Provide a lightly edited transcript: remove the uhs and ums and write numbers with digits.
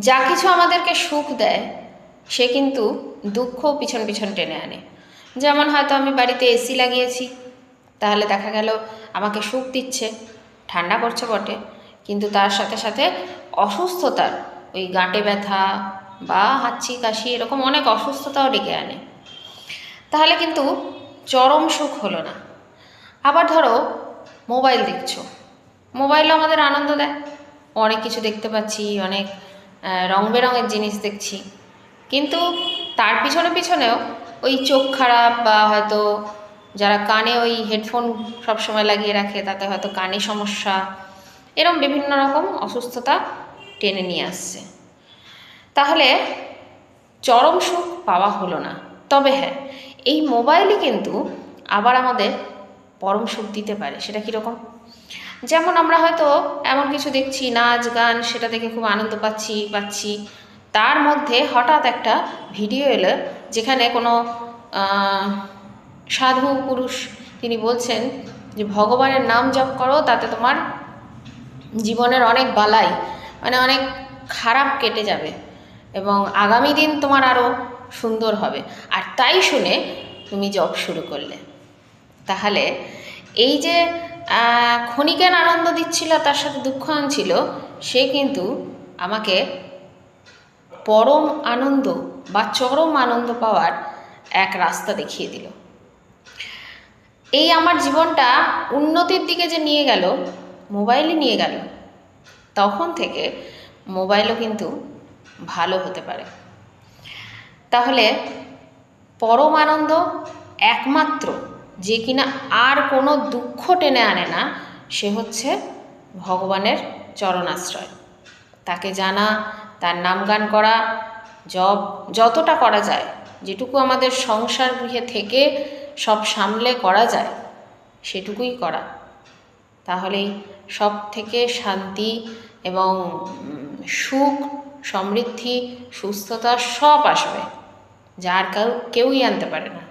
যা কিছু আমাদেরকে সুখ দেয় সে কিন্তু দুঃখও পিছন পিছন টেনে আনে। যেমন হয়তো আমি বাড়িতে এসি লাগিয়েছি, তাহলে দেখা গেল আমাকে সুখ দিচ্ছে, ঠান্ডা করছে বটে, কিন্তু তার সাথে সাথে অসুস্থতার, ওই গাঁটে ব্যথা বা হাঁচি কাশি এরকম অনেক অসুস্থতাও ডেকে আনে। তাহলে কিন্তু চরম সুখ হলো না। আবার ধরো মোবাইল দেখছো, মোবাইলও আমাদের আনন্দ দেয়, অনেক কিছু দেখতে পাচ্ছি, অনেক রং বেরঙের জিনিস দেখছি, কিন্তু তার পিছনে পিছনেও ওই চোখ খারাপ বা হয়তো যারা কানে ওই হেডফোন সবসময় লাগিয়ে রাখে তাতে হয়তো কানে সমস্যা, এরকম বিভিন্ন রকম অসুস্থতা টেনে নিয়ে আসছে। তাহলে চরম সুখ পাওয়া হলো না। তবে হ্যাঁ, এই মোবাইলই কিন্তু আবার আমাদের পরম সুখ দিতে পারে। সেটা কীরকম? যেমন আমরা হয়তো এমন কিছু দেখছি, নাচ গান, সেটা দেখে খুব আনন্দ পাচ্ছি, তার মধ্যে হঠাৎ একটা ভিডিও এলো যেখানে কোনো সাধু পুরুষ তিনি বলছেন যে ভগবানের নাম জপ করো, তাতে তোমার জীবনের অনেক বালাই, মানে অনেক খারাপ কেটে যাবে এবং আগামী দিন তোমার আরও সুন্দর হবে। আর তাই শুনে তুমি জপ শুরু করলে। তাহলে এই যে ক্ষণিকের আনন্দ দিচ্ছিল, তার সাথে দুঃখ আনছিল, সে কিন্তু আমাকে পরম আনন্দ বা চরম আনন্দ পাওয়ার এক রাস্তা দেখিয়ে দিল। এই আমার জীবনটা উন্নতির দিকে যে নিয়ে গেল, মোবাইলই নিয়ে গেল, তখন থেকে মোবাইলও কিন্তু ভালো হতে পারে। তাহলে পরম আনন্দ একমাত্র যে কিনা আর কোনো দুঃখ টেনে আনে না, সে হচ্ছে ভগবানের চরণাশ্রয়। তাকে জানা, তার নাম গান করা, জপ যতটা করা যায়, যেটুকু আমাদের সংসার গৃহে থেকে সব সামলে করা যায় সেটুকুই করা। তাহলেই সব থেকে শান্তি এবং সুখ, সমৃদ্ধি, সুস্থতা সব আসবে, যার কেউই আনতে পারে না।